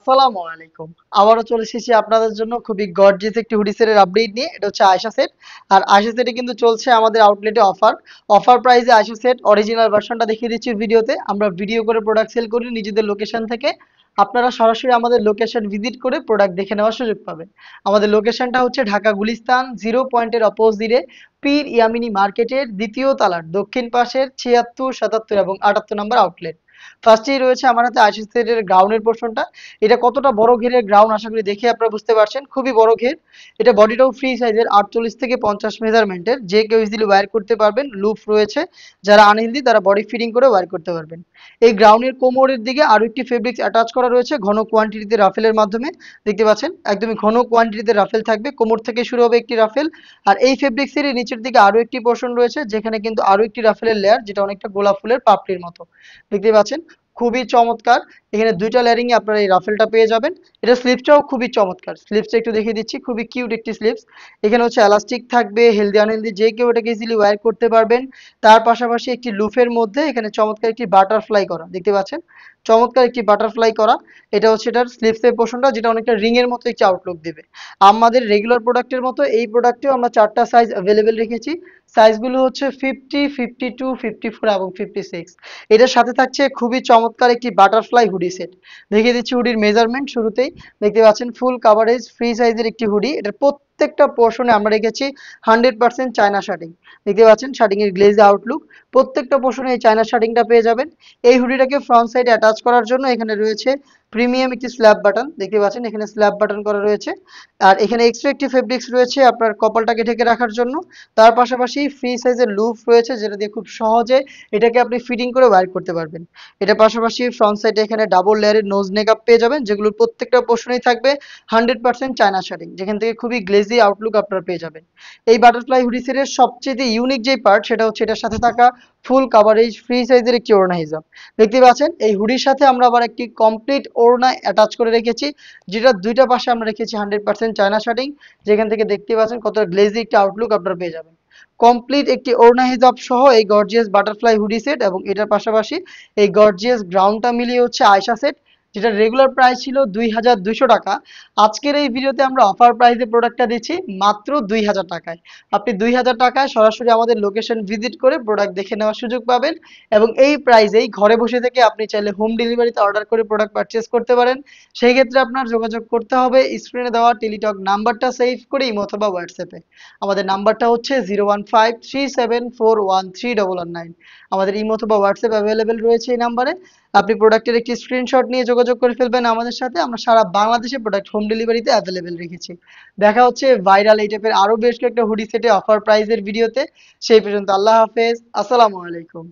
আসসালামু আলাইকুম। আবারও চলে এসেছি আপনাদের জন্য খুবই গর্জিয়াস একটি হুডি সেটের আপডেট নিয়ে। এটা হচ্ছে আয়েশা সেট। আর আয়েশা সেটে কিন্তু চলছে আমাদের আউটলেটে অফার। অফার প্রাইসে আয়েশা সেট অরিজিনাল ভার্সনটা দেখিয়ে দিচ্ছি ভিডিওতে। আমরা ভিডিও করে প্রোডাক্ট সেল করি নিজেদের লোকেশন থেকে। আপনারা সরাসরি আমাদের লোকেশন ভিজিট করে প্রোডাক্ট দেখে নেওয়ার সুযোগ পাবেন। আমাদের লোকেশনটা হচ্ছে ঢাকা গুলিস্তান 0 পয়েন্টের অপোজিটে পীর ইয়ামিনী মার্কেটের দ্বিতীয় তলার দক্ষিণ পাশের ৭৬, ৭৭ এবং ৭৮ নম্বর আউটলেট। ফার্স্টেই রয়েছে আমার হাতে আশিস সেটের গ্রাউন্ডের পোর্শনটা। এটা কতটা বড় ঘেরের গ্রাউন্ড আশা করি দেখে আপনারা বুঝতে পারছেন, খুবই বড় ঘের। এটা বডিটাও ফ্রি সাইজের 48 থেকে 50 মেজারমেন্টের, যে কেউ ইজিলি ওয়্যার করতে পারবেন। লুপ রয়েছে, যারা আনহেলদি তারা বডি ফিটিং করে ওয়্যার করতে পারবেন। এই গ্রাউন্ডের কোমরের দিকে আরো একটি ফেব্রিক্স অ্যাটাচ করা রয়েছে ঘন কোয়ান্টিটিতে রাফেলের মাধ্যমে। দেখতে পাচ্ছেন একদমই ঘন কোয়ান্টিটিতে রাফেল থাকবে, কোমর থেকে শুরু হবে একটি রাফেল। আর এই ফেব্রিক্সের নিচের দিকে আরো একটি পোর্শন রয়েছে যেখানে কিন্তু আরো একটি রাফেলের লেয়ার, যেটা অনেকটা গোলাপ ফুলের পাপড়ির মতো। দেখতে পাচ্ছেন খুবই চমৎকার। এখানে দুইটা লেয়ারিং এ আপনারা এই রাফেলটা পেয়ে যাবেন। এটা স্লিপসটাও খুবই চমৎকার। স্লিপসটা একটু দেখিয়ে দিচ্ছি, খুবই কিউট একটি স্লিপস। এখানে হচ্ছে এলাস্টিক থাকবে, হেলদি আনহেলদি যে কেউ এটাকে ইজিলি ওয়্যার করতে পারবেন। তার পাশাপাশি একটি লুফের মধ্যে এখানে চমৎকার একটি বাটারফ্লাই করা, দেখতে পাচ্ছেন চমৎকার একটি বাটারফ্লাই করা। এটা হচ্ছে এটার স্লিপসের পোর্শনটা, যেটা অনেকটা রিং এর মতো একটি আউটলুক দিবে। আমাদের রেগুলার প্রোডাক্টের মতো এই প্রোডাক্টেও আমরা 4টা সাইজ অ্যাভেলেবেল রেখেছি। সাইজগুলো হচ্ছে 50, 52, 54 এবং 56। এটার সাথে থাকছে খুবই চমৎকার একটি বাটারফ্লাই হুডি সেট। দেখিয়ে দিচ্ছি হুডির মেজারমেন্ট শুরুতেই। দেখতে পাচ্ছেন ফুল কাভারেজ ফ্রি সাইজের একটি হুডি। এটার প্রত্যেকটা পোর্শনে আমরা রেখেছি 100% চায়না শার্টিং। দেখতে পাচ্ছেন শার্টিং এর গ্লেজ আউটলুক। প্রত্যেকটা পোর্শনে এই চায়না শার্টিংটা পেয়ে যাবেন। এই হুডিটাকে ফ্রন্ট সাইডে অ্যাটাচ করার জন্য এখানে রয়েছে প্রিমিয়াম একটি স্ল্যাব বাটন। দেখতে পাচ্ছেন এখানে স্ল্যাব বাটন করা রয়েছে। আর এখানে এক্সট্রা একটি ফেব্রিক্স রয়েছে আপনার কপালটাকে ঢেকে রাখার জন্য। তার পাশাপাশি ফ্রি সাইজের লুপ রয়েছে, যেটা দিয়ে খুব সহজে এটাকে আপনি ফিটিং করে ওয়্যার করতে পারবেন। এটার পাশাপাশি ফ্রন্ট সাইডে এখানে ডাবল লেয়ারের নোজ নেকআপ পেয়ে যাবেন, যেগুলোর প্রত্যেকটা পোর্শনেই থাকবে 100% চায়না শাড়ি, যেখান থেকে খুবই গ্লেজি আউটলুক আপনারা পেয়ে যাবেন। এই বাটারফ্লাই হুডি সেটের সবচেয়ে ইউনিক যে পার্ট, সেটা হচ্ছে এটার সাথে থাকা ফুল কাভারেজ ফ্রি সাইজের একটি ওড়না হিজাব। দেখতে পাচ্ছেন এই হুডির সাথে আমরা আবার একটি কমপ্লিট ওড়না অ্যাটাচ করে রেখেছি, যেটা দুইটা পাশে আমরা রেখেছি 100% চায়না শাড়ি, যেখান থেকে দেখতে পাচ্ছেন কত গ্লেজি একটি আউটলুক আপনারা পেয়ে যাবেন। কমপ্লিট একটি ওড়না হিজাব সহ এই গর্জিয়াস বাটারফ্লাই হুডি সেট এবং এটার পাশাপাশি এই গর্জিয়াস গ্রাউন্ডটা মিলিয়ে হচ্ছে আয়শা সেট, যেটা রেগুলার প্রাইস ছিল 2200 টাকা। আজকের এই ভিডিওতে আমরা অফার প্রাইসে প্রোডাক্টটা দিচ্ছি মাত্র 2000 টাকায়। আপনি 2000 টাকায় সরাসরি আমাদের লোকেশন ভিজিট করে প্রোডাক্ট দেখে নেওয়ার সুযোগ পাবেন। এবং এই প্রাইসেই ঘরে বসে থেকে আপনি চাইলে হোম ডেলিভারিতে অর্ডার করে প্রোডাক্ট পারচেস করতে পারেন। সেই ক্ষেত্রে আপনার যোগাযোগ করতে হবে স্ক্রিনে দেওয়া টেলিটক নাম্বারটা সেভ করে ইমো অথবা হোয়াটসঅ্যাপে। আমাদের নাম্বারটা হচ্ছে 01537413139। আমাদের ইমো অথবা হোয়াটসঅ্যাপ অ্যাভেলেবেল রয়েছে এই নাম্বারে। আপনি প্রোডাক্টের একটি স্ক্রিনশট নিয়ে যোগাযোগ করে ফেলবেন আমাদের সাথে। আমরা সারা বাংলাদেশে প্রোডাক্ট হোম ডেলিভারিতে অ্যাভেলেবেল রেখেছি। দেখা হচ্ছে ভাইরাল এই টাইপের আরো বেশ কয়েকটা হুডি সেটে অফার প্রাইজের ভিডিওতে। সেই পর্যন্ত আল্লাহ হাফেজ, আসসালামু আলাইকুম।